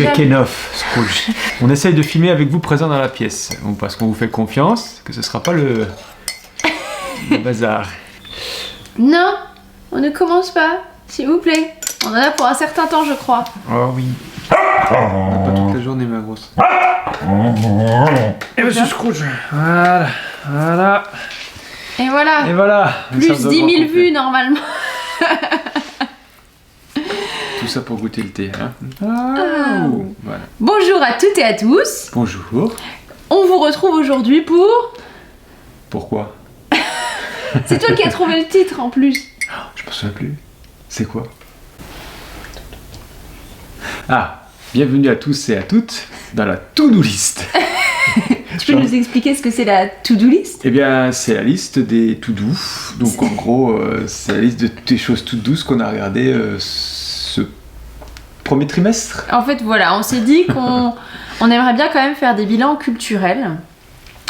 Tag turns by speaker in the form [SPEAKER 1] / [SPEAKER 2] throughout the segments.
[SPEAKER 1] Tu es Kenoff, Scrooge. On essaye de filmer avec vous présent dans la pièce, parce qu'on vous fait confiance, que ce sera pas le bazar.
[SPEAKER 2] Non, on ne commence pas, s'il vous plaît. On en a pour un certain temps, je crois.
[SPEAKER 1] Oh oui. On n'a pas toute la journée, ma grosse. Et monsieur Scrooge. Voilà. Voilà.
[SPEAKER 2] Et voilà.
[SPEAKER 1] Et voilà.
[SPEAKER 2] Plus 10 000 vues, normalement.
[SPEAKER 1] Tout ça pour goûter le thé, hein. Voilà.
[SPEAKER 2] Bonjour à toutes et à tous.
[SPEAKER 1] Bonjour.
[SPEAKER 2] On vous retrouve aujourd'hui pour...
[SPEAKER 1] Pourquoi?
[SPEAKER 2] C'est toi qui as trouvé le titre, en plus.
[SPEAKER 1] Je m'en souviens plus. C'est quoi? Ah, bienvenue à tous et à toutes dans la to-do list.
[SPEAKER 2] Tu peux nous expliquer ce que c'est la to-do list?
[SPEAKER 1] Eh bien, c'est la liste des to-do. Donc, en gros, c'est la liste des choses toutes douces qu'on a regardées ce premier trimestre.
[SPEAKER 2] En fait, voilà, on s'est dit qu'on aimerait bien quand même faire des bilans culturels.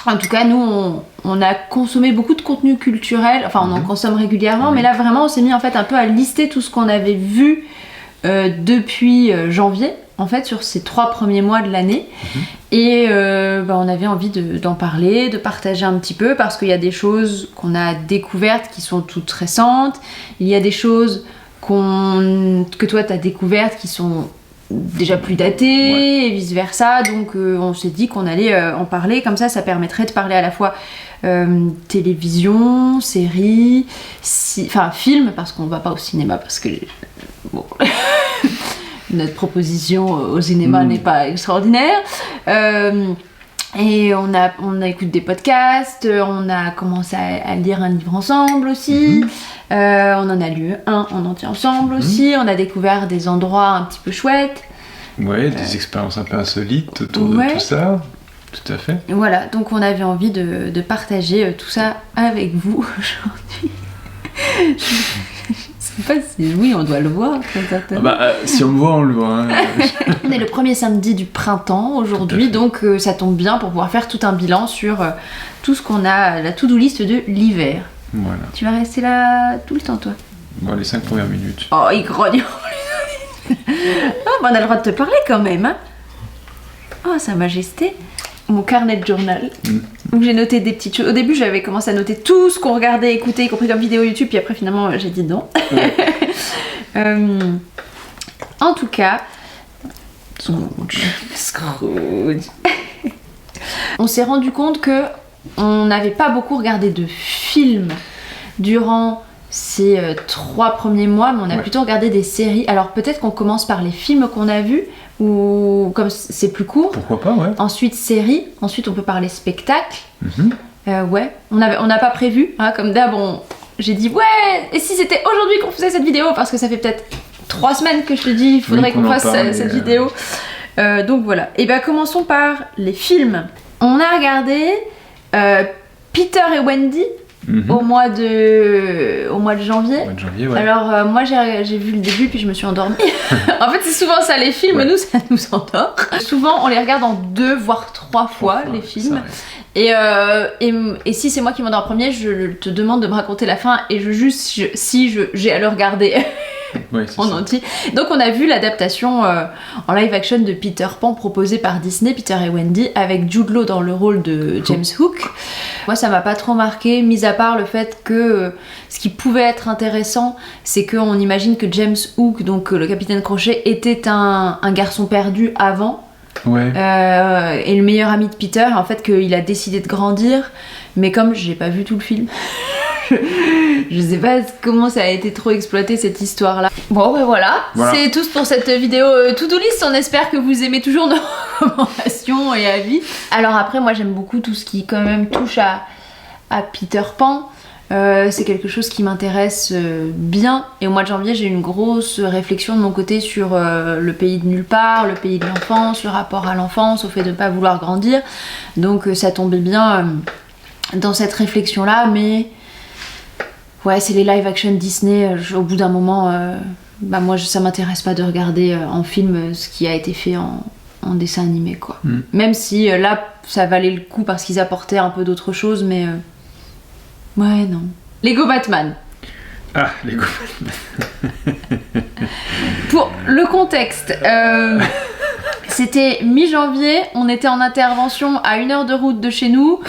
[SPEAKER 2] En tout cas, nous, on a consommé beaucoup de contenu culturel. Enfin, on en consomme régulièrement. Mais là, vraiment, on s'est mis en fait un peu à lister tout ce qu'on avait vu depuis janvier, en fait, sur ces 3 premiers mois de l'année. Et on avait envie d'en parler, de partager un petit peu, parce qu'il y a des choses qu'on a découvertes qui sont toutes récentes. Il y a des choses que toi, tu as découvertes qui sont déjà plus datées, et vice-versa. Donc, on s'est dit qu'on allait en parler. Comme ça permettrait de parler à la fois télévision, séries, films, parce qu'on ne va pas au cinéma, parce que... Bon... Notre proposition au cinéma n'est pas extraordinaire. Et on a écouté des podcasts, on a commencé à lire un livre ensemble aussi. On en a lu un en entier ensemble aussi. On a découvert des endroits un petit peu chouettes.
[SPEAKER 1] Ouais, des expériences un peu insolites autour de tout ça. Tout à fait.
[SPEAKER 2] Voilà, donc on avait envie de partager tout ça avec vous aujourd'hui. Je sais pas si oui, on doit le voir.
[SPEAKER 1] Si on me voit, on le voit. Hein.
[SPEAKER 2] On est le premier samedi du printemps aujourd'hui, donc ça tombe bien pour pouvoir faire tout un bilan sur tout ce qu'on a, la to-do list de l'hiver.
[SPEAKER 1] Voilà.
[SPEAKER 2] Tu vas rester là tout le temps, toi?
[SPEAKER 1] Bon, les 5 premières minutes.
[SPEAKER 2] Oh, il grogne. On a le droit de te parler quand même. Hein. Oh, Sa Majesté. Mon carnet de journal. Donc j'ai noté des petites choses. Au début, j'avais commencé à noter tout ce qu'on regardait, écoutait, y compris comme vidéo YouTube, puis après finalement j'ai dit non. En tout cas, Scrooge. On s'est rendu compte que on n'avait pas beaucoup regardé de films durant ces 3 premiers mois, mais on a plutôt regardé des séries. Alors peut-être qu'on commence par les films qu'on a vus, ou comme c'est plus court.
[SPEAKER 1] Pourquoi pas, ouais.
[SPEAKER 2] Ensuite séries, ensuite on peut parler spectacle. Ouais, on n'a pas prévu, hein, comme d'hab, j'ai dit ouais, et si c'était aujourd'hui qu'on faisait cette vidéo, parce que ça fait peut-être 3 semaines que je te dis, il faudrait qu'on fasse cette vidéo. Donc voilà, et bien commençons par les films. On a regardé Peter et Wendy. Au mois de janvier.
[SPEAKER 1] Au mois de janvier, ouais.
[SPEAKER 2] Alors moi j'ai vu le début puis je me suis endormie. En fait c'est souvent ça les films, nous ça nous endort. Souvent on les regarde en 2 voire 3 fois les films. Et si c'est moi qui m'endors en premier, je te demande de me raconter la fin et je juge si j'ai à le regarder. En entier. Donc on a vu l'adaptation en live action de Peter Pan proposée par Disney, Peter et Wendy, avec Jude Law dans le rôle de James Hook. Moi ça m'a pas trop marqué, mis à part le fait que ce qui pouvait être intéressant, c'est qu'on imagine que James Hook, donc le capitaine Crochet, était un garçon perdu avant. Et le meilleur ami de Peter, en fait qu'il a décidé de grandir, mais comme j'ai pas vu tout le film, je sais pas comment ça a été trop exploité cette histoire là. Bon ben voilà. C'est tout pour cette vidéo to-do list. On espère que vous aimez toujours nos recommandations et avis. Alors après moi j'aime beaucoup tout ce qui quand même touche à Peter Pan. C'est quelque chose qui m'intéresse bien, et au mois de janvier j'ai eu une grosse réflexion de mon côté sur le pays de nulle part, le pays de l'enfance, le rapport à l'enfance, au fait de ne pas vouloir grandir, donc ça tombait bien dans cette réflexion là, mais ouais c'est les live action Disney, au bout d'un moment moi ça m'intéresse pas de regarder en film ce qui a été fait en dessin animé quoi. Même si là ça valait le coup parce qu'ils apportaient un peu d'autre chose, mais ouais, non. Lego Batman.
[SPEAKER 1] Ah, Lego Batman.
[SPEAKER 2] Pour le contexte, C'était mi-janvier, on était en intervention à 1 heure de route de chez nous.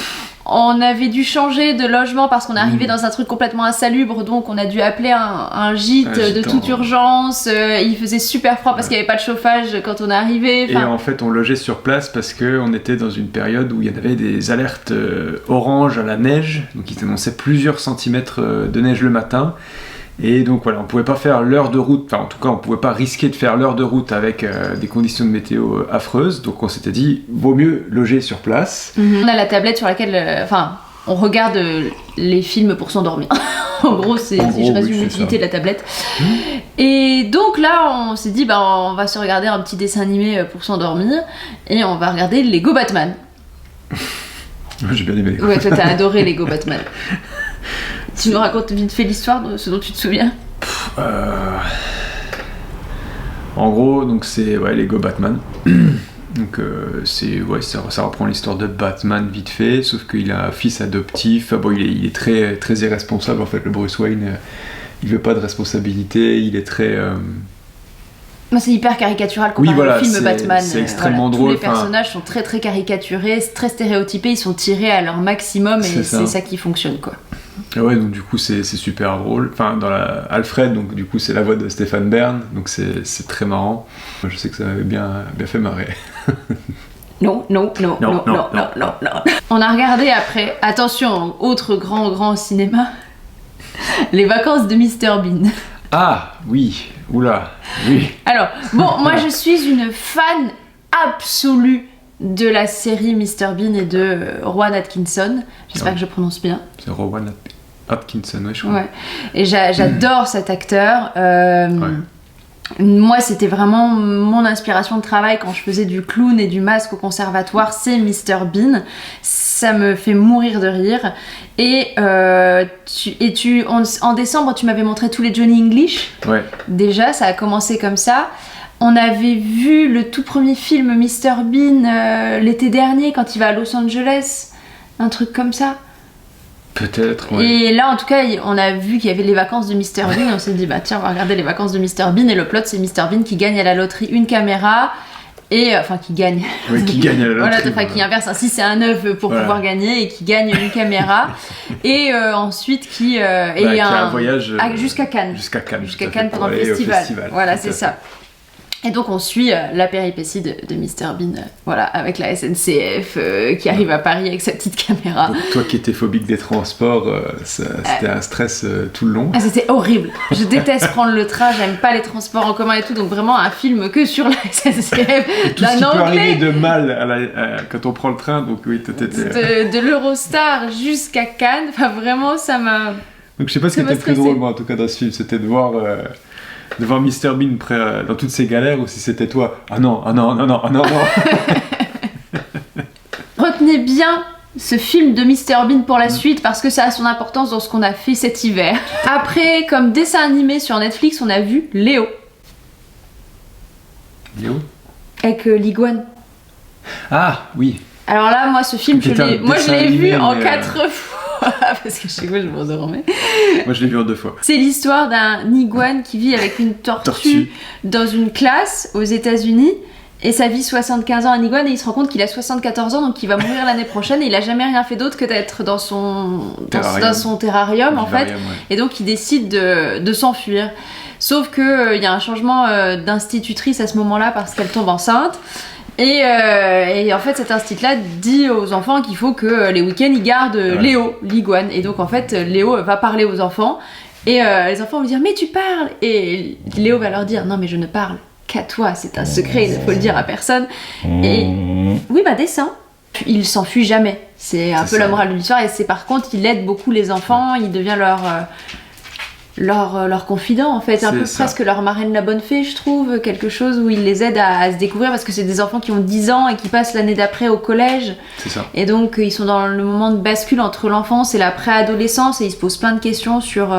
[SPEAKER 2] On avait dû changer de logement parce qu'on est arrivé dans un truc complètement insalubre, donc on a dû appeler un gîte de toute urgence. Il faisait super froid parce qu'il n'y avait pas de chauffage quand on est arrivé.
[SPEAKER 1] Et en fait, on logeait sur place parce qu'on était dans une période où il y avait des alertes orange à la neige, donc ils annonçaient plusieurs centimètres de neige le matin. Et donc voilà, on pouvait pas faire l'heure de route, enfin en tout cas on pouvait pas risquer de faire l'heure de route avec des conditions de météo affreuses, donc on s'était dit, vaut mieux loger sur place.
[SPEAKER 2] On a la tablette sur laquelle, on regarde les films pour s'endormir. En gros, si je résume l'utilité de la tablette. Et donc là, on s'est dit, on va se regarder un petit dessin animé pour s'endormir, et on va regarder Lego Batman.
[SPEAKER 1] J'ai bien aimé.
[SPEAKER 2] Ouais, toi t'as adoré Lego Batman. Tu nous racontes vite fait l'histoire de ce dont tu te souviens?
[SPEAKER 1] En gros, donc c'est Lego Batman. Donc ça reprend l'histoire de Batman vite fait, sauf qu'il a un fils adoptif. Il est très très irresponsable en fait. Le Bruce Wayne, il veut pas de responsabilité. Il est très
[SPEAKER 2] c'est hyper caricatural comparé au film Batman.
[SPEAKER 1] C'est extrêmement drôle.
[SPEAKER 2] Tous les personnages sont très très caricaturés, très stéréotypés. Ils sont tirés à leur maximum et c'est ça qui fonctionne quoi.
[SPEAKER 1] Ouais, donc du coup c'est super drôle. Enfin, dans Alfred, donc du coup c'est la voix de Stéphane Bern, donc c'est très marrant. Je sais que ça m'avait bien fait marrer.
[SPEAKER 2] Non. On a regardé après, attention, autre grand cinéma, Les Vacances de Mr Bean.
[SPEAKER 1] Ah oui, oula, oui.
[SPEAKER 2] Alors, moi je suis une fan absolue de la série Mr Bean et de Rowan Atkinson. J'espère que je prononce bien.
[SPEAKER 1] C'est Rowan Atkinson, ouais, je crois.
[SPEAKER 2] Ouais. Et j'adore cet acteur. Moi, c'était vraiment mon inspiration de travail quand je faisais du clown et du masque au conservatoire, c'est Mr Bean. Ça me fait mourir de rire. Et en décembre, tu m'avais montré tous les Johnny English.
[SPEAKER 1] Ouais.
[SPEAKER 2] Déjà, ça a commencé comme ça. On avait vu le tout premier film Mr Bean l'été dernier quand il va à Los Angeles, un truc comme ça.
[SPEAKER 1] Peut-être, ouais.
[SPEAKER 2] Et là, en tout cas, on a vu qu'il y avait les vacances de Mr Bean. On s'est dit, tiens, on va regarder les vacances de Mr Bean. Et le plot, c'est Mr Bean qui gagne à la loterie une caméra. Et qui gagne.
[SPEAKER 1] Oui, qui gagne à la loterie.
[SPEAKER 2] Qui inverse un 6 et un 9 pour pouvoir gagner et qui gagne une caméra. Et ensuite, qui a
[SPEAKER 1] un voyage
[SPEAKER 2] jusqu'à Cannes.
[SPEAKER 1] Jusqu'à
[SPEAKER 2] Cannes pendant le festival. Voilà, c'est ça. Et donc on suit la péripétie de Mr Bean, avec la SNCF qui arrive à Paris avec sa petite caméra.
[SPEAKER 1] Donc, toi qui étais phobique des transports, c'était un stress tout le long.
[SPEAKER 2] Ah, c'était horrible. Je déteste prendre le train, j'aime pas les transports en commun et tout, donc vraiment un film que sur la SNCF.
[SPEAKER 1] Et tout ce qui peut arriver de mal quand on prend le train, donc oui,
[SPEAKER 2] de l'Eurostar jusqu'à Cannes, vraiment ça m'a...
[SPEAKER 1] Donc je sais pas ce qui était le plus drôle moi en tout cas dans ce film, c'était de voir Mr Bean dans toutes ses galères ou si c'était toi. Ah non.
[SPEAKER 2] Retenez bien ce film de Mr Bean pour la suite parce que ça a son importance dans ce qu'on a fait cet hiver. Après, comme dessin animé sur Netflix, on a vu Léo.
[SPEAKER 1] Léo ?
[SPEAKER 2] Avec l'iguane.
[SPEAKER 1] Ah oui.
[SPEAKER 2] Alors là, moi ce film, je l'ai vu en 4 fois. Parce que chaque fois je m'endormais.
[SPEAKER 1] Moi je l'ai vu en 2 fois.
[SPEAKER 2] C'est l'histoire d'un iguane qui vit avec une tortue dans une classe aux États-Unis et ça vit 75 ans un iguane et il se rend compte qu'il a 74 ans donc il va mourir l'année prochaine et il a jamais rien fait d'autre que d'être dans son terrarium en fait. Et donc il décide de s'enfuir. Sauf que il y a un changement d'institutrice à ce moment-là parce qu'elle tombe enceinte. Et en fait cet institut-là dit aux enfants qu'il faut que les week-ends ils gardent Léo, l'iguane. Et donc en fait Léo va parler aux enfants et les enfants vont dire mais tu parles. Et Léo va leur dire non mais je ne parle qu'à toi, c'est un secret, il ne faut le dire à personne. Et oui descend. Il s'enfuit jamais. C'est un peu la morale de l'histoire et c'est par contre il aide beaucoup les enfants, il devient leur confident en fait, un peu presque leur marraine la bonne fée je trouve, quelque chose où il les aide à se découvrir parce que c'est des enfants qui ont 10 ans et qui passent l'année d'après au collège.
[SPEAKER 1] C'est ça.
[SPEAKER 2] Et donc ils sont dans le moment de bascule entre l'enfance et la préadolescence et ils se posent plein de questions sur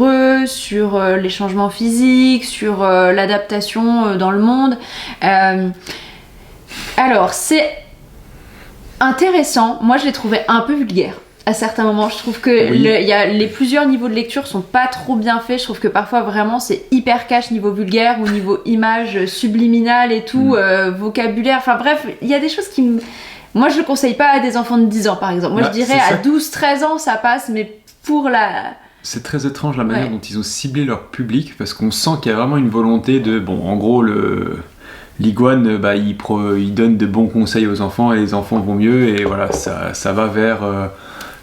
[SPEAKER 2] eux, sur les changements physiques, sur l'adaptation dans le monde. Alors c'est intéressant, moi je l'ai trouvé un peu vulgaire à certains moments. Je trouve que les plusieurs niveaux de lecture sont pas trop bien faits. Je trouve que parfois vraiment c'est hyper cash niveau vulgaire ou niveau image subliminale et tout, vocabulaire. Enfin bref, il y a des choses qui moi je le conseille pas à des enfants de 10 ans par exemple. Moi je dirais à 12-13 ans ça passe, mais pour la...
[SPEAKER 1] C'est très étrange la manière dont ils ont ciblé leur public, parce qu'on sent qu'il y a vraiment une volonté de... Bon, en gros, l'iguane, il donne de bons conseils aux enfants, et les enfants vont mieux, et voilà, ça va vers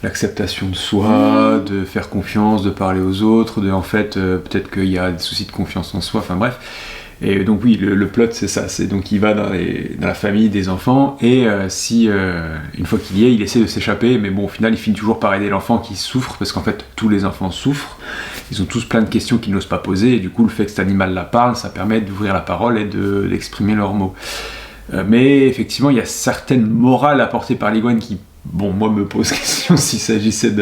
[SPEAKER 1] l'acceptation de soi, de faire confiance, de parler aux autres, en fait, peut-être qu'il y a des soucis de confiance en soi, enfin bref. Et donc oui, le plot c'est ça, c'est donc il va dans la famille des enfants, et une fois qu'il y est, il essaie de s'échapper, mais bon au final il finit toujours par aider l'enfant qui souffre, parce qu'en fait tous les enfants souffrent, ils ont tous plein de questions qu'ils n'osent pas poser, et du coup le fait que cet animal la parle, ça permet d'ouvrir la parole et d'exprimer leurs mots. Mais effectivement il y a certaines morales apportées par l'iguane qui, bon, moi me pose question s'il s'agissait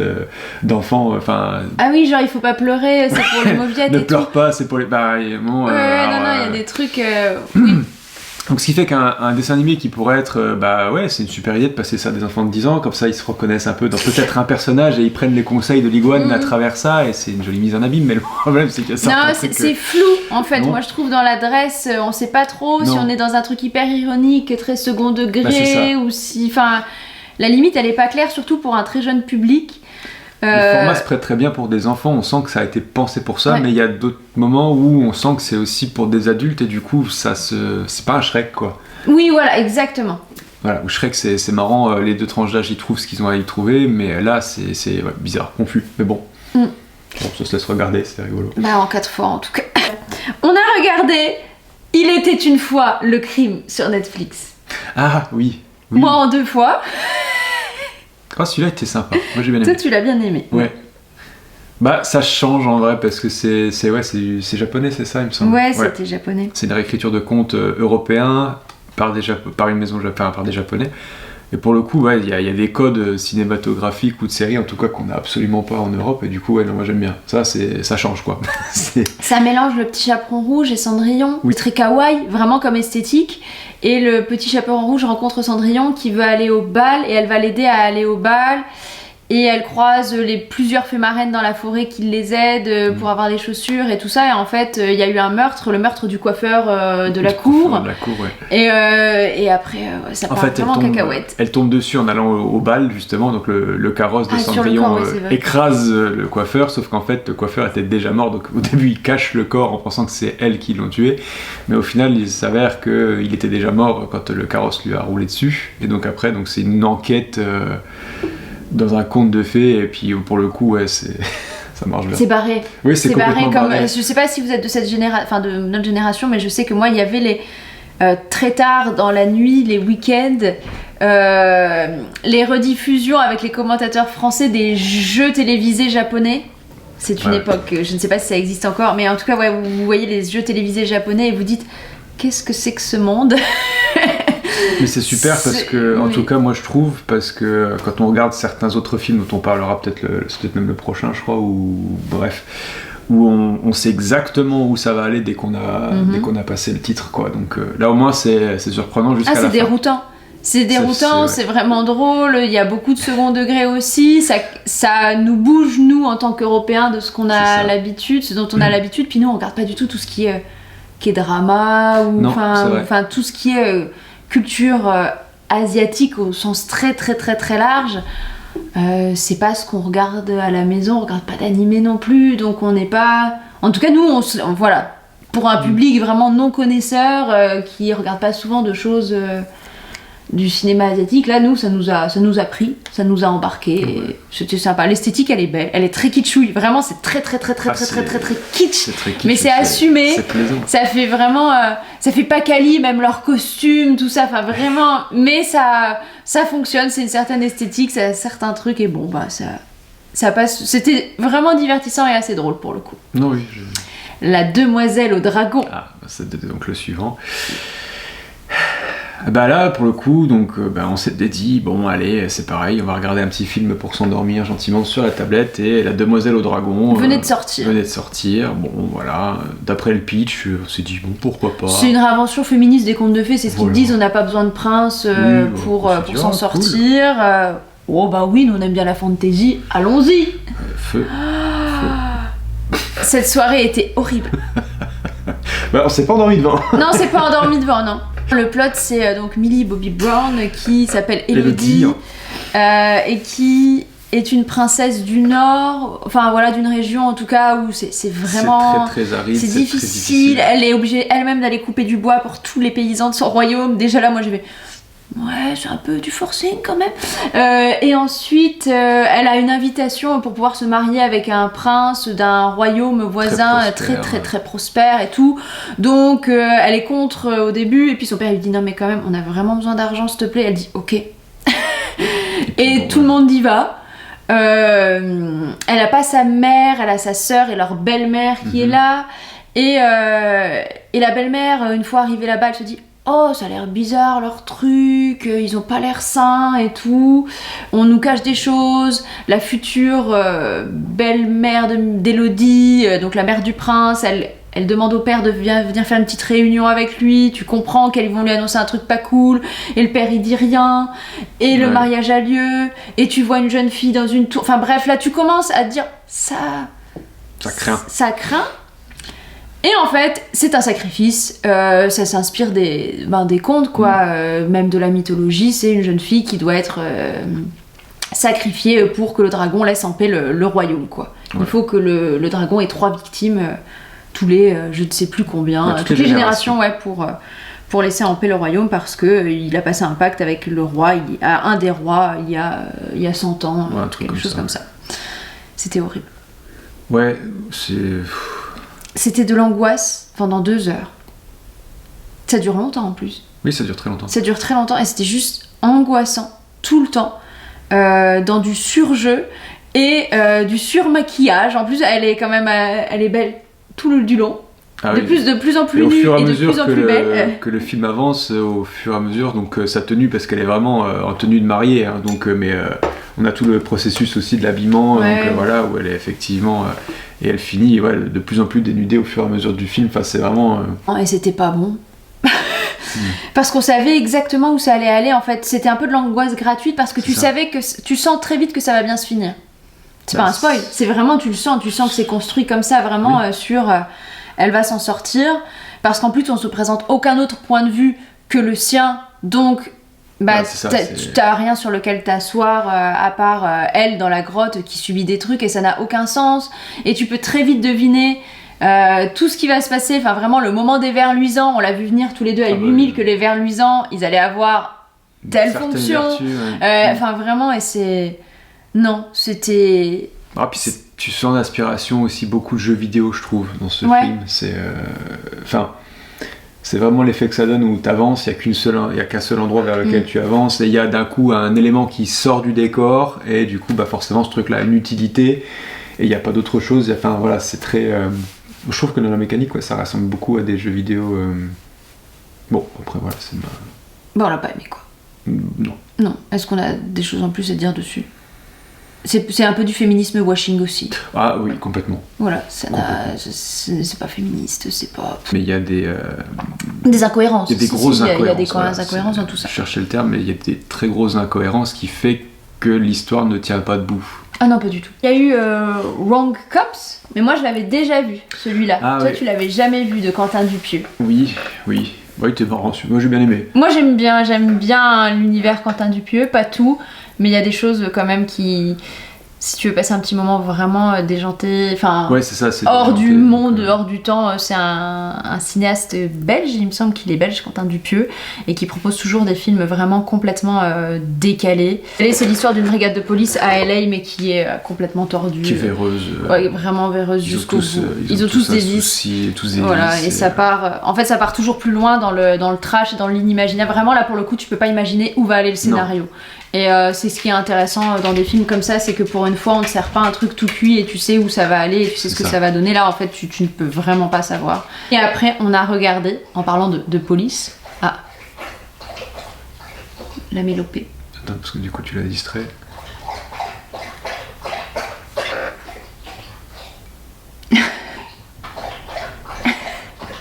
[SPEAKER 1] d'enfants, enfin...
[SPEAKER 2] Ah oui, genre il faut pas pleurer, c'est pour les mauviettes
[SPEAKER 1] ne
[SPEAKER 2] et
[SPEAKER 1] pleure
[SPEAKER 2] tout.
[SPEAKER 1] pas, c'est pour les... non,
[SPEAKER 2] il y a des trucs... oui.
[SPEAKER 1] Donc ce qui fait qu'un dessin animé qui pourrait être, c'est une super idée de passer ça à des enfants de 10 ans, comme ça ils se reconnaissent un peu dans peut-être un personnage et ils prennent les conseils de l'iguane à travers ça, et c'est une jolie mise en abîme, mais le problème c'est qu'il y a certains trucs...
[SPEAKER 2] Non, c'est flou en fait, moi je trouve dans l'adresse, on sait pas trop si on est dans un truc hyper ironique, très second degré, ou si... Enfin... La limite, elle est pas claire, surtout pour un très jeune public.
[SPEAKER 1] Le format se prête très bien pour des enfants, on sent que ça a été pensé pour ça, mais il y a d'autres moments où on sent que c'est aussi pour des adultes, et du coup, c'est pas un Shrek, quoi.
[SPEAKER 2] Oui, voilà, exactement.
[SPEAKER 1] Voilà, où Shrek, c'est marrant, les deux tranches d'âge, ils trouvent ce qu'ils ont à y trouver, mais là, c'est bizarre, confus, mais bon. Bon, ça se laisse regarder, c'est rigolo.
[SPEAKER 2] En 4 fois, en tout cas. On a regardé Il était une fois le crime sur Netflix.
[SPEAKER 1] Ah, oui.
[SPEAKER 2] Moi en 2 fois.
[SPEAKER 1] Oh, celui-là était sympa. Moi j'ai bien aimé.
[SPEAKER 2] Toi tu l'as bien aimé.
[SPEAKER 1] Ouais. Ça change en vrai parce que c'est japonais, c'est ça il me semble.
[SPEAKER 2] Ouais, c'était japonais.
[SPEAKER 1] C'est une réécriture de contes européens par des japonais. Et pour le coup, il y a des codes cinématographiques ou de séries en tout cas qu'on n'a absolument pas en Europe, et du coup moi j'aime bien. Ça change quoi.
[SPEAKER 2] Ça mélange le petit chaperon rouge et Cendrillon, très kawaii, vraiment comme esthétique. Et le petit chaperon rouge rencontre Cendrillon qui veut aller au bal, et elle va l'aider à aller au bal. Et elle croise plusieurs fées marraines dans la forêt qui les aident pour avoir des chaussures et tout ça. Et en fait, il y a eu un meurtre, le meurtre du coiffeur de la cour. Et après, ça part vraiment en cacahuète.
[SPEAKER 1] Elle tombe dessus en allant au bal, justement. Donc le carrosse de Cendrillon écrase le coiffeur. Sauf qu'en fait, le coiffeur était déjà mort. Donc au début, il cache le corps en pensant que c'est elle qui l'ont tué. Mais au final, il s'avère qu'il était déjà mort quand le carrosse lui a roulé dessus. Et donc après, c'est une enquête... dans un conte de fées, et puis pour le coup ça marche bien.
[SPEAKER 2] C'est barré.
[SPEAKER 1] Oui, c'est complètement barré.
[SPEAKER 2] Je sais pas si vous êtes de cette génération, de notre génération, mais je sais que moi il y avait les très tard dans la nuit, les week-ends, les rediffusions avec les commentateurs français des jeux télévisés japonais. C'est une époque, je ne sais pas si ça existe encore, mais en tout cas vous voyez les jeux télévisés japonais et vous dites qu'est-ce que c'est que ce monde.
[SPEAKER 1] Mais c'est super parce que, en tout cas, moi je trouve, parce que quand on regarde certains autres films dont on parlera c'est peut-être même le prochain, je crois, ou bref, où on sait exactement où ça va aller dès qu'on a passé le titre, quoi. Donc là au moins c'est surprenant jusqu'à la fin.
[SPEAKER 2] C'est déroutant. C'est déroutant, c'est vraiment drôle, il y a beaucoup de second degré aussi, ça nous bouge nous en tant qu'Européens de ce qu'on a l'habitude, ce dont on a l'habitude, puis nous on regarde pas du tout ce qui est drama, ou enfin tout ce qui est culture asiatique au sens très très très très large. C'est pas ce qu'on regarde à la maison, on regarde pas d'animé non plus, donc on n'est pas... En tout cas nous, voilà, pour un public vraiment non connaisseur, qui regarde pas souvent de choses du cinéma asiatique, là nous ça nous a pris, ça nous a embarqué, et c'était sympa. L'esthétique elle est belle, elle est très kitschouille, vraiment c'est très très très très très très très kitsch, mais c'est assumé, ça fait vraiment ça fait pas quali, même leurs costumes, tout ça, enfin vraiment, mais ça fonctionne, c'est une certaine esthétique, ça a certains trucs, et bon ça passe, c'était vraiment divertissant et assez drôle pour le coup.
[SPEAKER 1] Non, oui,
[SPEAKER 2] La demoiselle au dragon.
[SPEAKER 1] C'était donc le suivant. Là pour le coup on s'était dit bon allez c'est pareil, on va regarder un petit film pour s'endormir gentiment sur la tablette, et La demoiselle au dragon venait de sortir. Bon voilà, d'après le pitch on s'est dit bon pourquoi pas,
[SPEAKER 2] c'est une réinvention féministe des contes de fées, c'est ce qu'ils disent, on n'a pas besoin de prince pour s'en sortir, Oh bah oui, nous on aime bien la fantasy, allons-y.
[SPEAKER 1] Feu.
[SPEAKER 2] Cette soirée était horrible.
[SPEAKER 1] Bah, on s'est pas endormi devant.
[SPEAKER 2] Non, c'est pas endormi devant, non. Le plot, c'est donc Millie Bobby Brown qui s'appelle Elodie et qui est une princesse du Nord, enfin voilà, d'une région en tout cas où c'est vraiment...
[SPEAKER 1] C'est très aride,
[SPEAKER 2] c'est
[SPEAKER 1] très
[SPEAKER 2] difficile. Elle est obligée elle-même d'aller couper du bois pour tous les paysans de son royaume. Déjà là, moi j'ai fait... Ouais, c'est un peu du forcing quand même. Et ensuite, elle a une invitation pour pouvoir se marier avec un prince d'un royaume voisin très prospère et tout. Donc, elle est contre au début. Et puis son père lui dit non mais quand même, on a vraiment besoin d'argent, s'il te plaît. Elle dit ok. Et tout le monde y va. Elle a pas sa mère, elle a sa sœur et leur belle-mère qui est là. Et la belle-mère, une fois arrivée là-bas, elle se dit oh, ça a l'air bizarre leur truc, ils ont pas l'air sains et tout, on nous cache des choses. La future belle-mère d'Elodie, donc la mère du prince, elle demande au père de venir faire une petite réunion avec lui. Tu comprends qu'ils vont lui annoncer un truc pas cool, et le père il dit rien, et le mariage a lieu, et tu vois une jeune fille dans une tour. Enfin bref, là tu commences à te dire ça craint. Ça craint. Et en fait, c'est un sacrifice, ça s'inspire des contes, quoi, même de la mythologie. C'est une jeune fille qui doit être sacrifiée pour que le dragon laisse en paix le royaume, quoi. Ouais. Il faut que le dragon ait 3 victimes tous les, je ne sais plus combien, toutes les générations, ouais, pour laisser en paix le royaume, parce qu'il a passé un pacte avec le roi, un des rois, il y a 100 ans, quelque chose comme ça. C'était horrible.
[SPEAKER 1] Ouais,
[SPEAKER 2] C'était de l'angoisse pendant 2 heures. Ça dure longtemps en plus.
[SPEAKER 1] Oui, ça dure très longtemps.
[SPEAKER 2] Ça dure très longtemps et c'était juste angoissant tout le temps, dans du surjeu et du surmaquillage. En plus, elle est quand même, elle est belle tout du long. Ah de plus en plus nue et de plus en plus belle.
[SPEAKER 1] Que le film avance au fur et à mesure, donc sa tenue, parce qu'elle est vraiment en tenue de mariée, hein, donc, mais on a tout le processus aussi de l'habillement, donc voilà, où elle est effectivement... et elle finit de plus en plus dénudée au fur et à mesure du film, enfin c'est vraiment...
[SPEAKER 2] Et c'était pas bon. Parce qu'on savait exactement où ça allait aller, en fait. C'était un peu de l'angoisse gratuite, parce que tu savais que... Tu sens très vite que ça va bien se finir. C'est pas un spoil, c'est vraiment, tu sens que c'est construit comme ça, vraiment, sur... elle va s'en sortir, parce qu'en plus on se présente aucun autre point de vue que le sien, donc tu t'as rien sur lequel t'asseoir à part elle dans la grotte qui subit des trucs et ça n'a aucun sens, et tu peux très vite deviner tout ce qui va se passer. Enfin vraiment, le moment des vers luisants, on l'a vu venir tous les deux à 8000 que les vers luisants ils allaient avoir telle fonction, enfin vraiment, et c'est... Non, c'était...
[SPEAKER 1] Ah, puis tu sens l'inspiration aussi, beaucoup de jeux vidéo, je trouve, dans ce film. C'est vraiment l'effet que ça donne où tu avances, il n'y a qu'un seul endroit vers lequel tu avances, et il y a d'un coup un élément qui sort du décor, et du coup, forcément, ce truc-là a une utilité, et il n'y a pas d'autre chose. Enfin, voilà, c'est très... je trouve que dans la mécanique, ça ressemble beaucoup à des jeux vidéo... Bon, après, voilà, c'est...
[SPEAKER 2] Bon, on l'a pas aimé, quoi. Non. Est-ce qu'on a des choses en plus à dire dessus ? C'est un peu du féminisme washing aussi.
[SPEAKER 1] Ah oui, complètement.
[SPEAKER 2] Voilà, c'est pas féministe, c'est pas...
[SPEAKER 1] Mais il y a des
[SPEAKER 2] incohérences.
[SPEAKER 1] Il y a des grosses incohérences.
[SPEAKER 2] Il y a des incohérences dans tout ça.
[SPEAKER 1] Je cherchais le terme, mais il y a des très grosses incohérences qui fait que l'histoire ne tient pas debout.
[SPEAKER 2] Ah non, pas du tout. Il y a eu Wrong Cops, mais moi je l'avais déjà vu, celui-là. Toi, tu l'avais jamais vu, de Quentin Dupieux.
[SPEAKER 1] Oui. Oui, t'es marrant. Moi, j'ai bien aimé.
[SPEAKER 2] Moi, j'aime bien l'univers Quentin Dupieux, pas tout, mais il y a des choses quand même qui... Si tu veux passer un petit moment vraiment déjanté, enfin,
[SPEAKER 1] c'est ça, c'est
[SPEAKER 2] hors du monde, hors du temps, c'est un cinéaste belge, il me semble qu'il est belge, Quentin Dupieux, et qui propose toujours des films vraiment complètement décalés. C'est l'histoire d'une brigade de police à LA, mais qui est complètement tordue.
[SPEAKER 1] Qui est véreuse.
[SPEAKER 2] Vraiment véreuse jusqu'au bout. Ils ont tous des
[SPEAKER 1] soucis, tous des
[SPEAKER 2] voilà,
[SPEAKER 1] vices,
[SPEAKER 2] et ça part... En fait, ça part toujours plus loin dans le trash et dans l'inimaginaire. Vraiment, là, pour le coup, tu peux pas imaginer où va aller le scénario. Non. Et c'est ce qui est intéressant dans des films comme ça, c'est que pour une fois on ne sert pas un truc tout cuit et tu sais où ça va aller et tu sais ce que ça va donner. Là en fait tu ne peux vraiment pas savoir. Et après on a regardé, en parlant de police, la mélopée.
[SPEAKER 1] Attends, parce que du coup tu l'as distrait.
[SPEAKER 2] Je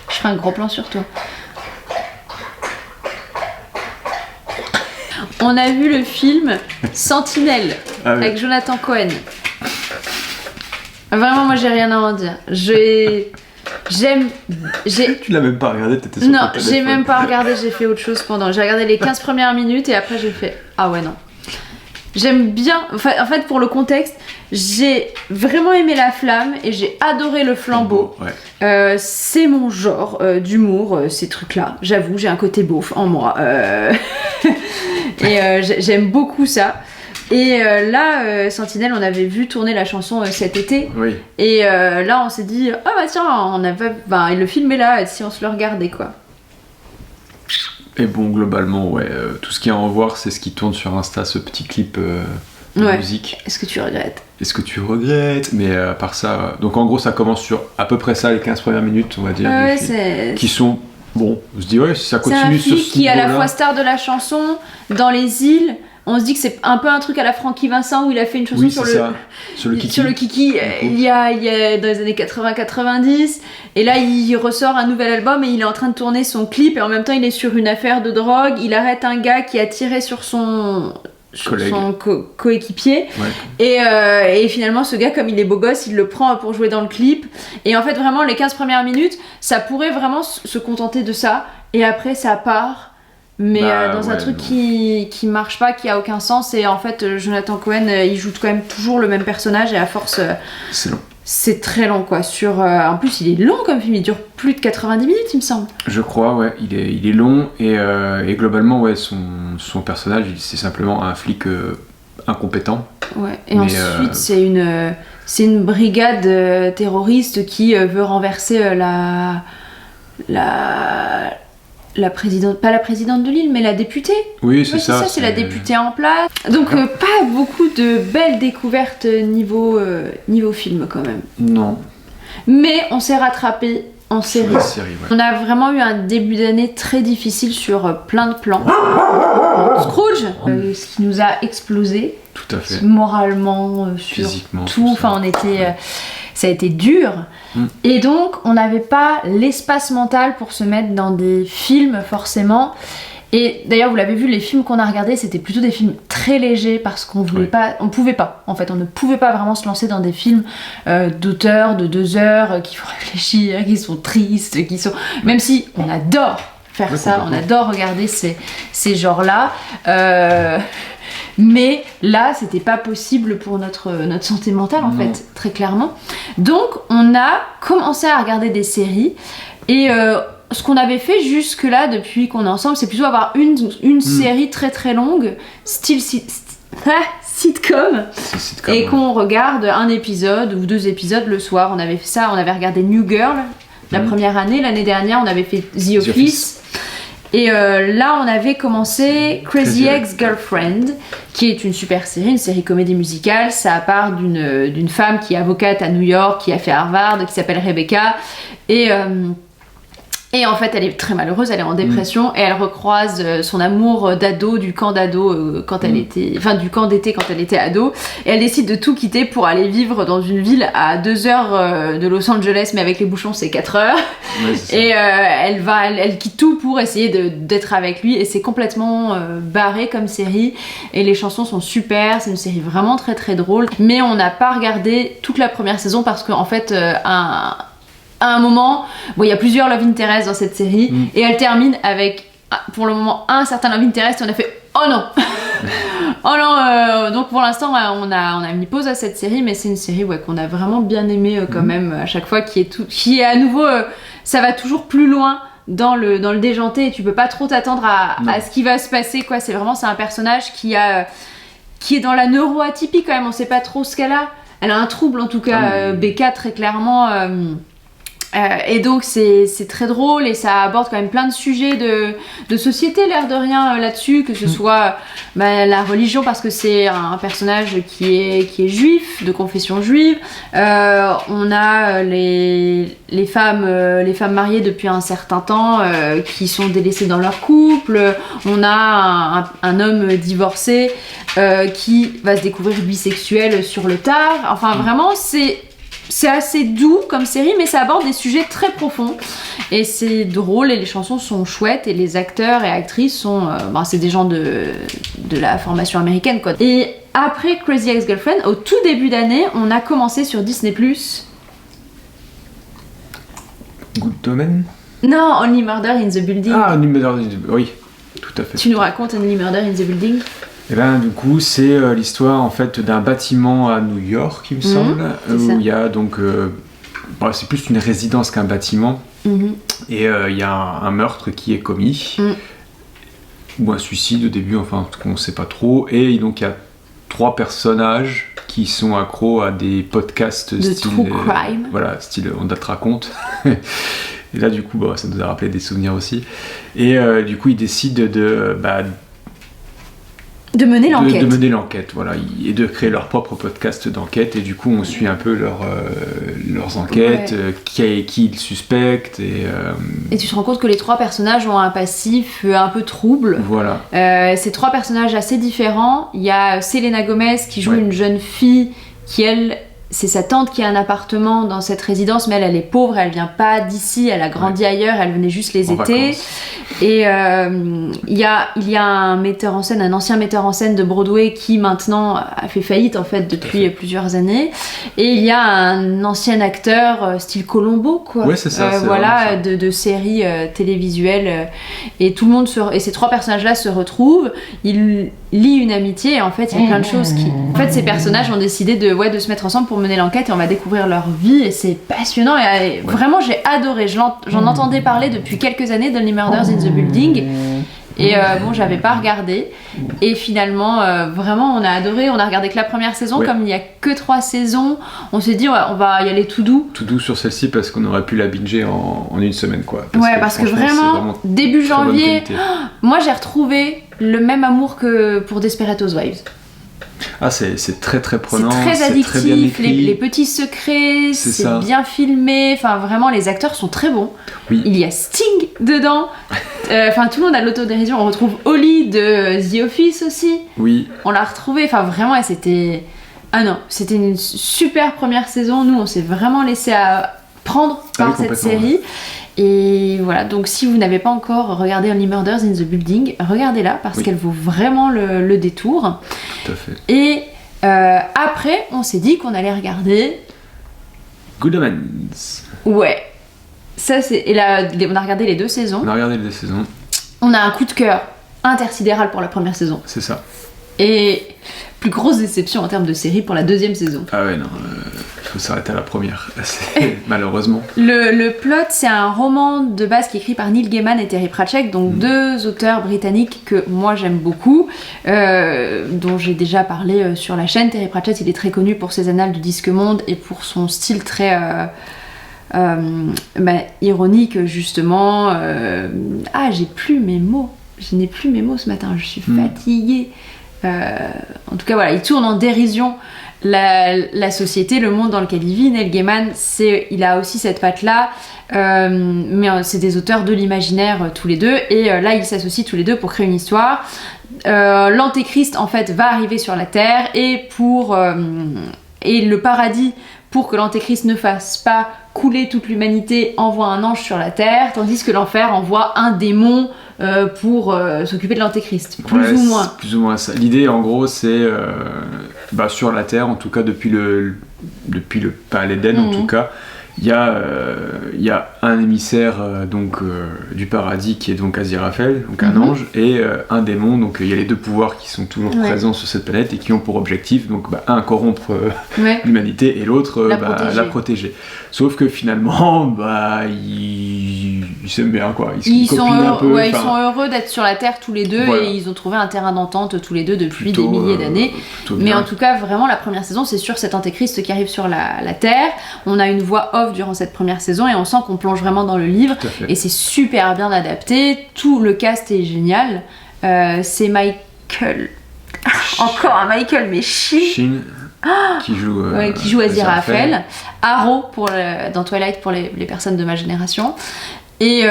[SPEAKER 2] ferai un gros plan sur toi. On a vu le film Sentinelle avec Jonathan Cohen. Vraiment, moi j'ai rien à en dire. Tu
[SPEAKER 1] l'as même pas regardé, t'étais sur ton téléphone.
[SPEAKER 2] Non, j'ai même pas regardé, j'ai fait autre chose pendant. J'ai regardé les 15 premières minutes et après j'ai fait ah ouais, non. J'aime bien, en fait pour le contexte, j'ai vraiment aimé La Flamme et j'ai adoré Le Flambeau.
[SPEAKER 1] Ouais.
[SPEAKER 2] C'est mon genre d'humour, ces trucs-là. J'avoue, j'ai un côté beauf en moi. Et j'aime beaucoup ça. Et là, Sentinelle, on avait vu tourner la chanson cet été.
[SPEAKER 1] Oui.
[SPEAKER 2] Et là, on s'est dit, ah bah tiens, le film est là, si on se le regardait quoi.
[SPEAKER 1] Et bon, globalement, ouais, tout ce qu'il y a à en voir, c'est ce qui tourne sur Insta, ce petit clip de musique.
[SPEAKER 2] Est-ce que tu regrettes ?
[SPEAKER 1] Est-ce que tu regrettes ? Mais à part ça... Donc en gros, ça commence sur à peu près ça, les 15 premières minutes, on va dire, du film, qui sont... Bon, on se dit, ouais, si ça continue sur ce niveau-là...
[SPEAKER 2] C'est un flic qui est à la fois star de la chanson, dans les îles... On se dit que c'est un peu un truc à la Francky Vincent où il a fait une chanson sur le Kiki il y a dans les années 80-90 et là il ressort un nouvel album et il est en train de tourner son clip et en même temps il est sur une affaire de drogue, il arrête un gars qui a tiré sur son coéquipier et finalement ce gars comme il est beau gosse il le prend pour jouer dans le clip et en fait vraiment les 15 premières minutes ça pourrait vraiment se contenter de ça et après ça part mais dans un truc qui marche pas, qui a aucun sens et en fait Jonathan Cohen il joue quand même toujours le même personnage et à force
[SPEAKER 1] c'est long.
[SPEAKER 2] C'est très long quoi, en plus il est long comme film, il dure plus de 90 minutes il me semble. Je
[SPEAKER 1] crois ouais, il est long et globalement ouais son personnage c'est simplement un flic incompétent.
[SPEAKER 2] Ouais, et ensuite c'est une brigade terroriste qui veut renverser la présidente, pas la présidente de l'île, mais la députée.
[SPEAKER 1] Oui, c'est ça.
[SPEAKER 2] C'est la députée en place. Donc pas beaucoup de belles découvertes niveau film quand même.
[SPEAKER 1] Non.
[SPEAKER 2] Mais on s'est rattrapé en série.
[SPEAKER 1] Ouais.
[SPEAKER 2] On a vraiment eu un début d'année très difficile sur plein de plans. Scrooge, ce qui nous a explosé.
[SPEAKER 1] Tout à fait.
[SPEAKER 2] Moralement,
[SPEAKER 1] physiquement,
[SPEAKER 2] tout. Enfin, ça a été dur. Et donc, on n'avait pas l'espace mental pour se mettre dans des films, forcément. Et d'ailleurs, vous l'avez vu, les films qu'on a regardés, c'était plutôt des films très légers parce qu'on voulait pas, on pouvait pas. En fait, on ne pouvait pas vraiment se lancer dans des films d'auteur de 2 heures qui font réfléchir, qui sont tristes, même si on adore faire ça, on adore regarder ces genres-là. Mais là, c'était pas possible pour notre santé mentale, en fait, très clairement. Donc, on a commencé à regarder des séries. Et ce qu'on avait fait jusque-là, depuis qu'on est ensemble, c'est plutôt avoir une série très très longue, style sitcom, et qu'on regarde un épisode ou 2 épisodes le soir. On avait fait ça, on avait regardé New Girl la première année. L'année dernière, on avait fait The Office. Et là, on avait commencé Crazy Ex-Girlfriend, qui est une super série, une série comédie musicale. Ça part d'une femme qui est avocate à New York, qui a fait Harvard, qui s'appelle Rebecca. Et en fait, elle est très malheureuse, elle est en dépression et elle recroise son amour d'ado, du camp d'ado quand elle était... Enfin, du camp d'été quand elle était ado. Et elle décide de tout quitter pour aller vivre dans une ville à 2 heures de Los Angeles, mais avec les bouchons, c'est 4 heures. Ouais, c'est ça. Et elle quitte tout pour essayer d'être avec lui. Et c'est complètement barré comme série. Et les chansons sont super, c'est une série vraiment très très drôle. Mais on n'a pas regardé toute la première saison parce qu'en fait, à un moment, il y a plusieurs love interest dans cette série et elle termine avec, pour le moment, un certain love interest et on a fait oh non oh non donc pour l'instant on a mis pause à cette série mais c'est une série qu'on a vraiment bien aimé quand même à chaque fois qui est à nouveau ça va toujours plus loin dans le déjanté et tu peux pas trop t'attendre à ce qui va se passer quoi. C'est un personnage qui est dans la neuroatypie quand même, on sait pas trop ce qu'elle a. Elle a un trouble en tout cas, Becca très clairement. Et donc c'est très drôle et ça aborde quand même plein de sujets de société l'air de rien là-dessus, que ce soit la religion parce que c'est un personnage qui est juif, de confession juive. On a les femmes mariées depuis un certain temps qui sont délaissées dans leur couple. On a un homme divorcé qui va se découvrir bisexuel sur le tard. Enfin vraiment c'est assez doux comme série, mais ça aborde des sujets très profonds. Et c'est drôle, et les chansons sont chouettes, et les acteurs et actrices sont... c'est des gens de la formation américaine, quoi. Et après Crazy Ex-Girlfriend, au tout début d'année, on a commencé sur Disney+.
[SPEAKER 1] Good Omens.
[SPEAKER 2] Non, Only Murder in the Building.
[SPEAKER 1] Ah, Only Murder in the Building, oui, tout à fait.
[SPEAKER 2] Tu nous racontes Only Murder in the Building?
[SPEAKER 1] Et ben du coup c'est l'histoire en fait d'un bâtiment à New York, il me semble, où il y a donc c'est plus une résidence qu'un bâtiment, et il y a un meurtre qui est commis, ou un suicide au début, enfin en tout cas on sait pas trop, et donc il y a 3 personnages qui sont accros à des podcasts
[SPEAKER 2] de
[SPEAKER 1] style
[SPEAKER 2] true crime,
[SPEAKER 1] style on te raconte. Et là du coup ça nous a rappelé des souvenirs aussi, et du coup ils décident de mener l'enquête. De mener l'enquête, voilà, et de créer leur propre podcast d'enquête, et du coup on suit un peu leurs enquêtes, qui ils suspectent, et tu
[SPEAKER 2] te rends compte que les 3 personnages ont un passif un peu trouble.
[SPEAKER 1] Voilà.
[SPEAKER 2] Ces 3 personnages assez différents. Il y a Selena Gomez qui joue une jeune fille qui, elle, c'est sa tante qui a un appartement dans cette résidence, mais elle est pauvre, elle vient pas d'ici, elle a grandi ailleurs, elle venait juste les étés. Vacances. Et il y a un metteur en scène, un ancien metteur en scène de Broadway qui maintenant a fait faillite en fait depuis plusieurs années. Et il y a un ancien acteur style Columbo, quoi.
[SPEAKER 1] Ouais, c'est ça.
[SPEAKER 2] Voilà, de séries télévisuelles. Et tout le monde et ces 3 personnages-là se retrouvent. Ils lient une amitié, et en fait il y a plein de choses qui... En fait ces personnages ont décidé de se mettre ensemble pour mener l'enquête, et on va découvrir leur vie, et c'est passionnant, et vraiment j'ai adoré. J'en entendais parler depuis quelques années d'Only Murders in the Building, et j'avais pas regardé, et finalement vraiment on a adoré. On a regardé que la première saison, comme il y a que 3 saisons, on s'est dit on va y aller tout doux sur celle-ci, parce qu'on aurait pu la binger en une semaine, quoi. Parce que vraiment début janvier, moi j'ai retrouvé le même amour que pour Desperate Housewives.
[SPEAKER 1] Ah, c'est très très prenant,
[SPEAKER 2] c'est très addictif,
[SPEAKER 1] très bien écrit.
[SPEAKER 2] Les petits secrets, c'est bien filmé, enfin vraiment les acteurs sont très bons. Il y a Sting dedans, enfin tout le monde a de l'autodérision. On retrouve Holly de The Office aussi, on l'a retrouvée, enfin vraiment, et c'était une super première saison. Nous on s'est vraiment laissé prendre par cette série. Et voilà, donc si vous n'avez pas encore regardé Only Murders in the Building, regardez-la, parce qu'elle vaut vraiment le détour.
[SPEAKER 1] Tout à fait.
[SPEAKER 2] Et après, on s'est dit qu'on allait regarder
[SPEAKER 1] Good Omens.
[SPEAKER 2] Ouais. Ça, et là, on a regardé les 2 saisons. On a un coup de cœur intersidéral pour la première saison.
[SPEAKER 1] C'est ça.
[SPEAKER 2] Et plus grosse déception en termes de série pour la 2e saison.
[SPEAKER 1] Ah ouais, non, il faut s'arrêter à la première, malheureusement.
[SPEAKER 2] Le plot, c'est un roman de base qui est écrit par Neil Gaiman et Terry Pratchett, donc 2 auteurs britanniques que moi j'aime beaucoup, dont j'ai déjà parlé sur la chaîne. Terry Pratchett, il est très connu pour ses annales du disque monde et pour son style très ironique, justement. Je n'ai plus mes mots ce matin, je suis fatiguée. En tout cas voilà, il tourne en dérision la société, le monde dans lequel il vit. Neil Gaiman, il a aussi cette patte-là, mais c'est des auteurs de l'imaginaire tous les deux, et là ils s'associent tous les deux pour créer une histoire. L'antéchrist en fait va arriver sur la Terre, et le paradis, pour que l'antéchrist ne fasse pas couler toute l'humanité, envoie un ange sur la Terre, tandis que l'enfer envoie un démon pour s'occuper de l'antéchrist, plus ou moins ça.
[SPEAKER 1] L'idée en gros c'est sur la Terre, en tout cas depuis le palais d'Éden, en tout cas il y a un émissaire du paradis qui est donc Aziraphale, donc un ange, et un démon, donc il y a les 2 pouvoirs qui sont toujours présents sur cette planète et qui ont pour objectif un corrompre l'humanité, et l'autre la protéger. Sauf que finalement ils s'aiment bien, quoi.
[SPEAKER 2] Ils sont heureux d'être sur la Terre tous les deux, et ils ont trouvé un terrain d'entente tous les deux depuis des milliers d'années. Mais en tout cas vraiment la première saison, c'est sur cet antéchrist qui arrive sur la Terre. On a une voix off durant cette première saison, et on sent qu'on plonge vraiment dans le livre, et c'est super bien adapté. Tout le cast est génial. C'est Michael, encore un Michael, mais Sheen qui joue Aziraphale, Arrow dans Twilight pour les personnes de ma génération, et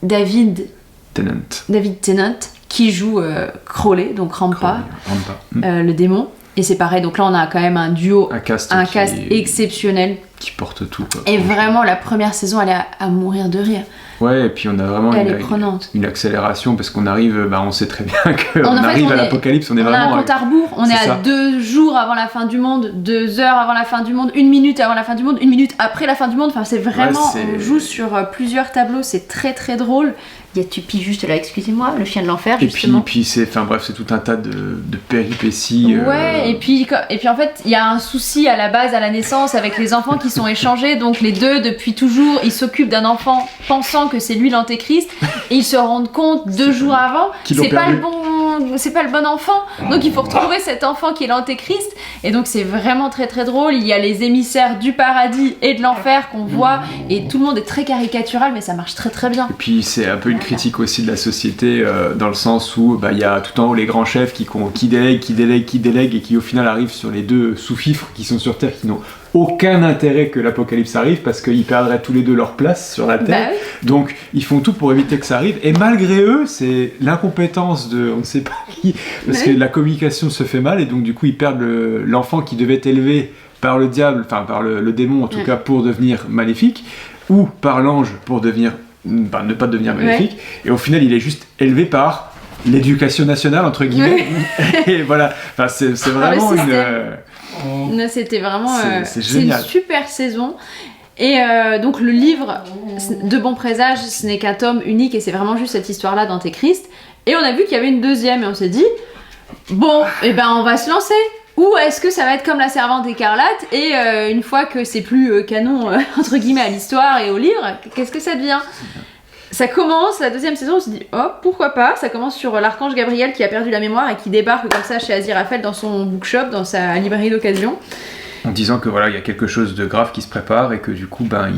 [SPEAKER 2] David Tennant qui joue Crowley, donc Rampa, le démon. Et c'est pareil, donc là on a quand même un duo,
[SPEAKER 1] un cast
[SPEAKER 2] exceptionnel.
[SPEAKER 1] Qui porte tout, quoi.
[SPEAKER 2] Et vraiment, la première saison, elle est à mourir de rire.
[SPEAKER 1] Ouais, et puis on a vraiment une accélération, parce qu'on arrive, on sait très bien qu'on arrive à l'apocalypse, on est vraiment...
[SPEAKER 2] On a un compte à rebours, on est à 2 jours avant la fin du monde, 2 heures avant la fin du monde, 1 minute avant la fin du monde, 1 minute après la fin du monde, enfin c'est vraiment, on joue sur plusieurs tableaux, c'est très très drôle. Il y a Tupi juste là, excusez-moi, le chien de l'enfer, justement.
[SPEAKER 1] Et puis c'est tout un tas de péripéties.
[SPEAKER 2] Ouais, et puis en fait, il y a un souci à la base, à la naissance, avec les enfants qui sont échangés, donc les deux, depuis toujours, ils s'occupent d'un enfant pensant que c'est lui l'antéchrist, et ils se rendent compte 2 jours avant, c'est pas le bon enfant, donc il faut retrouver cet enfant qui est l'antéchrist, et donc c'est vraiment très très drôle. Il y a les émissaires du paradis et de l'enfer qu'on voit, et tout le monde est très caricatural, mais ça marche très très bien.
[SPEAKER 1] Et puis c'est un peu une critique aussi de la société, dans le sens où il y a tout en haut les grands chefs qui délèguent et qui au final arrivent sur les 2 sous-fifres qui sont sur Terre, qui n'ont aucun intérêt que l'apocalypse arrive, parce qu'ils perdraient tous les 2 leur place sur la Terre. Oui. Donc ils font tout pour éviter que ça arrive, et malgré eux, c'est l'incompétence de on ne sait pas qui, parce que la communication se fait mal, et donc du coup ils perdent l'enfant qui devait être élevé par le diable, enfin par le démon en tout cas, pour devenir maléfique, ou par l'ange pour devenir ne pas devenir maléfique, et au final il est juste élevé par l'éducation nationale entre guillemets. Et voilà, enfin c'est vraiment
[SPEAKER 2] c'était vraiment
[SPEAKER 1] c'est génial.
[SPEAKER 2] Une super saison. Et donc le livre de Bon Présage, ce n'est qu'un tome unique, et c'est vraiment juste cette histoire là d'Antéchrist, et on a vu qu'il y avait une deuxième, et on s'est dit bon, on va se lancer. Ou est-ce que ça va être comme La Servante écarlate, et une fois que c'est plus canon, entre guillemets, à l'histoire et au livre, qu'est-ce que ça devient ? Ça commence, la deuxième saison, on se dit, oh, pourquoi pas ? Ça commence sur l'archange Gabriel qui a perdu la mémoire et qui débarque comme ça chez Aziraphale dans son bookshop, dans sa librairie d'occasion.
[SPEAKER 1] En disant que voilà, il y a quelque chose de grave qui se prépare, et que du coup, voilà,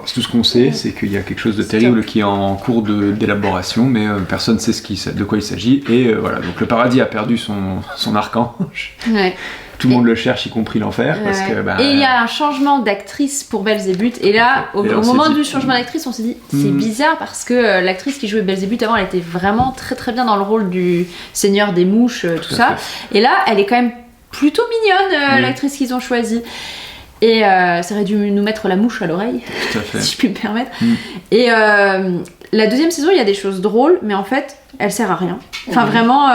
[SPEAKER 1] c'est tout ce qu'on sait, c'est qu'il y a quelque chose de terrible qui est en cours d'élaboration, mais personne ne sait de quoi il s'agit. Et voilà, donc le paradis a perdu son archange. Ouais. Tout le monde le cherche, y compris l'enfer. Parce que,
[SPEAKER 2] et il y a un changement d'actrice pour Belzébuth. Et là, au moment du changement d'actrice, on s'est dit, c'est bizarre, parce que l'actrice qui jouait Belzébuth avant, elle était vraiment très très bien dans le rôle du seigneur des mouches, tout ça. Et là, elle est quand même plutôt mignonne, l'actrice qu'ils ont choisie. Et ça aurait dû nous mettre la mouche à l'oreille, si je puis me permettre. Et la deuxième saison, il y a des choses drôles, mais en fait, elle sert à rien. Enfin, vraiment,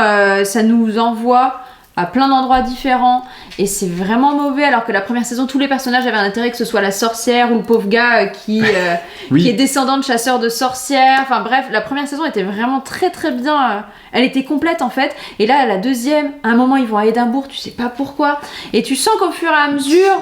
[SPEAKER 2] ça nous envoie à plein d'endroits différents, et c'est vraiment mauvais, alors que la première saison, tous les personnages avaient un intérêt, que ce soit la sorcière ou le pauvre gars qui est descendant de chasseur de sorcières. Enfin bref, la première saison était vraiment très très bien, elle était complète en fait. Et là, la deuxième, à un moment ils vont à Édimbourg, tu sais pas pourquoi, et tu sens qu'au fur et à mesure...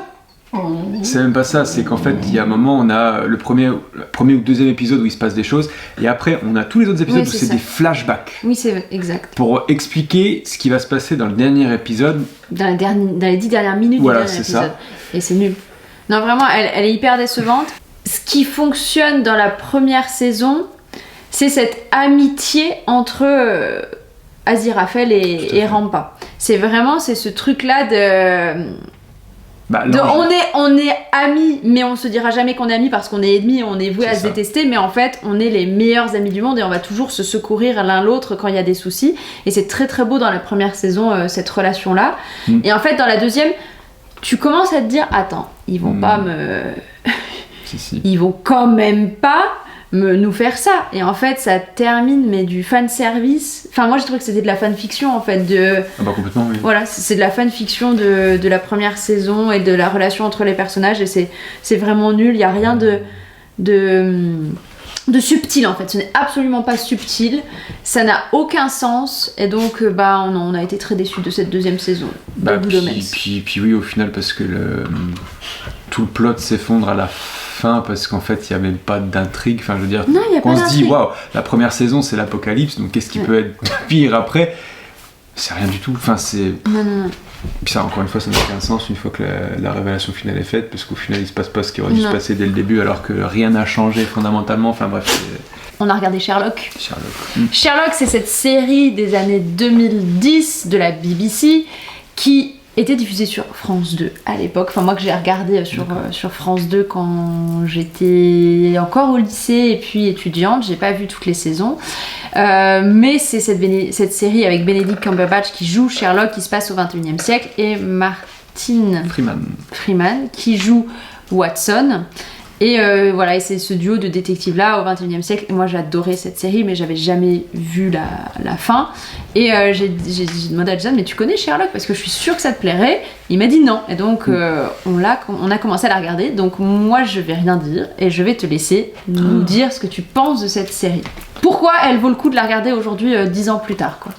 [SPEAKER 1] C'est même pas ça, c'est qu'en fait il y a un moment, on a le premier ou deuxième épisode où il se passe des choses, et après on a tous les autres épisodes où c'est des flashbacks.
[SPEAKER 2] Oui, c'est exact.
[SPEAKER 1] Pour expliquer ce qui va se passer dans le dernier épisode.
[SPEAKER 2] Dans les 10 dernières minutes du dernier épisode. Ça. Et c'est nul. Non, vraiment, elle est hyper décevante. Ce qui fonctionne dans la première saison, c'est cette amitié entre Aziraphale et Rampa. C'est ce truc-là de... on est amis, mais on se dira jamais qu'on est amis, parce qu'on est ennemis, on est voué à se détester, mais en fait on est les meilleurs amis du monde, et on va toujours se secourir l'un l'autre quand il y a des soucis. Et c'est très très beau dans la première saison, cette relation là. Et en fait dans la deuxième, tu commences à te dire, attends, ils vont pas ils vont quand même pas nous faire ça. Et en fait ça termine, mais du fan service. Enfin moi j'ai trouvé que c'était de la fanfiction en fait,
[SPEAKER 1] complètement, oui.
[SPEAKER 2] Voilà, c'est de la fanfiction de la première saison et de la relation entre les personnages, et c'est vraiment nul. Il y a rien de subtil en fait, ce n'est absolument pas subtil, ça n'a aucun sens, et donc on a été très déçus de cette deuxième saison.
[SPEAKER 1] Puis oui, au final, parce que tout le plot s'effondre à la fin, parce qu'en fait il n'y a même pas d'intrigue. Enfin je veux dire, on se dit waouh, la première saison c'est l'apocalypse, donc qu'est-ce qui peut être pire après? C'est rien du tout. Enfin c'est...
[SPEAKER 2] Non.
[SPEAKER 1] Puis ça, encore une fois, ça n'a aucun sens une fois que la révélation finale est faite, parce qu'au final il se passe pas ce qui aurait dû se passer dès le début, alors que rien n'a changé fondamentalement. Enfin bref,
[SPEAKER 2] on a regardé Sherlock. Sherlock, c'est cette série des années 2010 de la BBC qui était diffusée sur France 2 à l'époque. Enfin, moi que j'ai regardé sur France 2 quand j'étais encore au lycée et puis étudiante. J'ai pas vu toutes les saisons. Mais c'est cette série avec Benedict Cumberbatch qui joue Sherlock qui se passe au 21e siècle et Martin Freeman qui joue Watson. Et voilà, et c'est ce duo de détectives là au 21e siècle. Et moi j'adorais cette série, mais j'avais jamais vu la fin. Et j'ai demandé à Jason, mais tu connais Sherlock? Parce que je suis sûre que ça te plairait. Il m'a dit non. Et donc on a commencé à la regarder. Donc moi je vais rien dire et je vais te laisser nous dire ce que tu penses de cette série. Pourquoi elle vaut le coup de la regarder aujourd'hui 10 ans plus tard, quoi.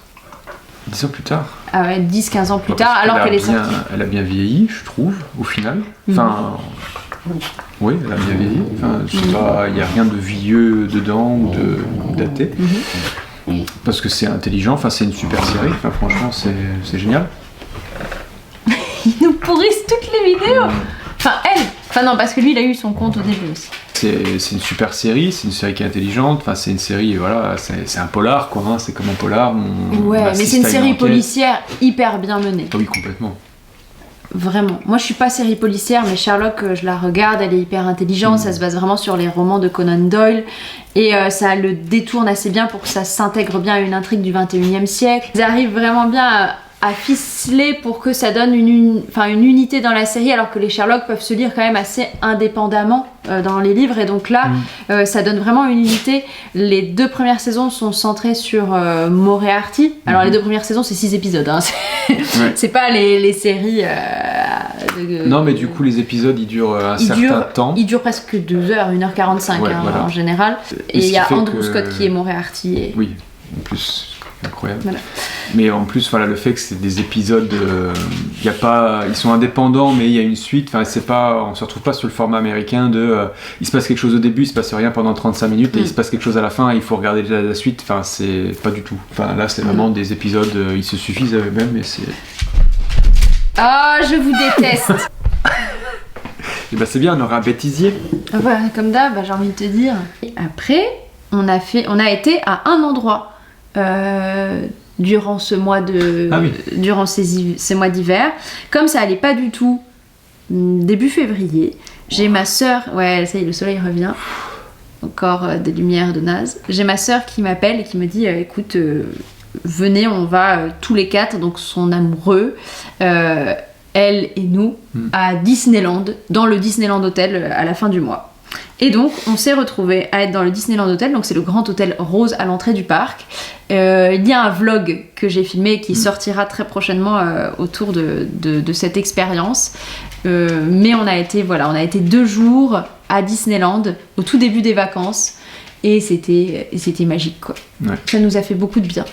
[SPEAKER 1] 10 ans plus tard?
[SPEAKER 2] Ah ouais, 10-15 ans plus tard, alors qu'elle est sortie.
[SPEAKER 1] Elle a bien vieilli, je trouve, au final. Enfin... Oui, elle a bien vieilli. Enfin, il n'y a rien de vieux dedans ou de daté. Parce que c'est intelligent, enfin, c'est une super série. Enfin, franchement, c'est génial.
[SPEAKER 2] Ils nous pourrissent toutes les vidéos. Enfin, elle. Enfin non, parce que lui, il a eu son compte au début aussi.
[SPEAKER 1] C'est une super série, c'est une série qui est intelligente. Enfin, c'est une série, voilà, c'est un polar, quoi. Hein, c'est comme un polar.
[SPEAKER 2] Ouais, mais c'est une série policière hyper bien menée.
[SPEAKER 1] Ah oui, complètement.
[SPEAKER 2] Vraiment. Moi, je suis pas série policière, mais Sherlock, je la regarde, elle est hyper intelligente. Ça se base vraiment sur les romans de Conan Doyle. Et ça le détourne assez bien pour que ça s'intègre bien à une intrigue du 21e siècle. Ils arrivent vraiment bien à ficeler pour que ça donne une unité dans la série, alors que les Sherlock peuvent se lire quand même assez indépendamment dans les livres. Et donc là, ça donne vraiment une unité. Les 2 premières saisons sont centrées sur Moriarty. Alors les 2 premières saisons, c'est 6 épisodes. Hein. C'est pas les séries...
[SPEAKER 1] non, mais du coup, les épisodes, ils durent un certain temps.
[SPEAKER 2] Ils durent presque 2 heures, 1h45 voilà. En général. Et il y a Andrew Scott qui est Moriarty. Et...
[SPEAKER 1] Oui, en plus... Incroyable. Voilà. Mais en plus, voilà, le fait que c'est des épisodes, y a pas, ils sont indépendants, mais il y a une suite. Enfin, c'est pas, on se retrouve pas sur le format américain de, il se passe quelque chose au début, il se passe rien pendant 35 minutes, et il se passe quelque chose à la fin, et il faut regarder la suite. Enfin, c'est pas du tout. Enfin, là, c'est vraiment des épisodes, ils se suffisent à eux-mêmes, et c'est.
[SPEAKER 2] Ah, je vous déteste.
[SPEAKER 1] Et bah c'est bien, on aura un bêtisier.
[SPEAKER 2] Ah bah, comme d'hab, j'ai envie de te dire. Et après, on a été à un endroit. Durant ce mois durant ces mois d'hiver, comme ça allait pas du tout début février, j'ai ma sœur, ouais ça y est, le soleil revient, encore des lumières de naze, j'ai ma sœur qui m'appelle et qui me dit écoute, venez, on va tous les 4, donc son amoureux, elle et nous, à Disneyland, dans le Disneyland Hotel à la fin du mois. Et donc, on s'est retrouvés à être dans le Disneyland Hotel, donc c'est le grand hôtel rose à l'entrée du parc. Il y a un vlog que j'ai filmé qui sortira très prochainement autour de cette expérience. Mais on a été 2 jours à Disneyland au tout début des vacances et c'était magique, quoi. Ouais. Ça nous a fait beaucoup de bien.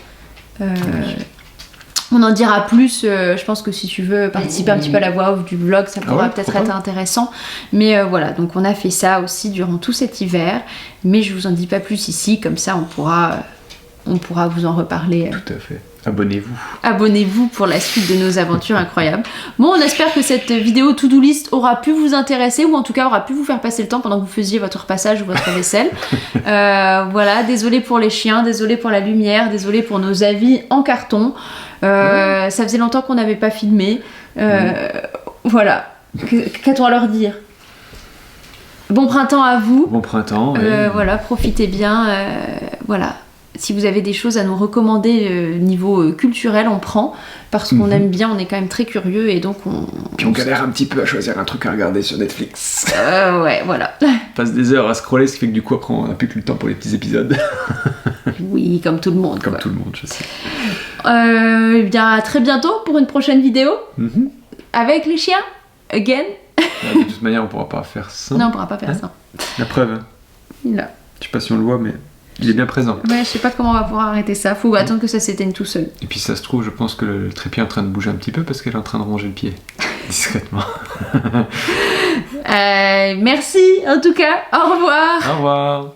[SPEAKER 2] On en dira plus, je pense que si tu veux participer un petit peu à la voix off du vlog, ça pourra peut-être être intéressant. Mais voilà, donc on a fait ça aussi durant tout cet hiver, mais je vous en dis pas plus ici, comme ça on pourra vous en reparler.
[SPEAKER 1] Tout à fait. Abonnez-vous.
[SPEAKER 2] Abonnez-vous pour la suite de nos aventures incroyables. Bon, on espère que cette vidéo to-do list aura pu vous intéresser, ou en tout cas aura pu vous faire passer le temps pendant que vous faisiez votre repassage ou votre vaisselle. Voilà, désolé pour les chiens, désolé pour la lumière, désolé pour nos avis en carton. Ça faisait longtemps qu'on n'avait pas filmé. Voilà. Qu'a-t-on à leur dire? Bon printemps à vous.
[SPEAKER 1] Bon printemps.
[SPEAKER 2] Voilà, profitez bien. Voilà. Si vous avez des choses à nous recommander niveau culturel, on prend. Parce qu'on aime bien, on est quand même très curieux et donc
[SPEAKER 1] Puis on galère un petit peu à choisir un truc à regarder sur Netflix.
[SPEAKER 2] Ouais, voilà.
[SPEAKER 1] On passe des heures à scroller, ce qui fait que du coup après on n'a plus que le temps pour les petits épisodes.
[SPEAKER 2] Oui, comme tout le monde.
[SPEAKER 1] Comme tout le monde, je sais.
[SPEAKER 2] Eh bien, à très bientôt pour une prochaine vidéo. Avec les chiens, again.
[SPEAKER 1] De toute manière, on pourra pas faire ça.
[SPEAKER 2] Non, on pourra pas faire ça.
[SPEAKER 1] La preuve.
[SPEAKER 2] Là.
[SPEAKER 1] Je sais pas si on le voit, mais il est bien présent.
[SPEAKER 2] Ouais, je sais pas comment on va pouvoir arrêter ça. Faut attendre que ça s'éteigne tout seul.
[SPEAKER 1] Et puis ça se trouve, je pense que le trépied est en train de bouger un petit peu parce qu'elle est en train de ronger le pied. Discrètement.
[SPEAKER 2] Merci en tout cas. Au revoir.
[SPEAKER 1] Au revoir.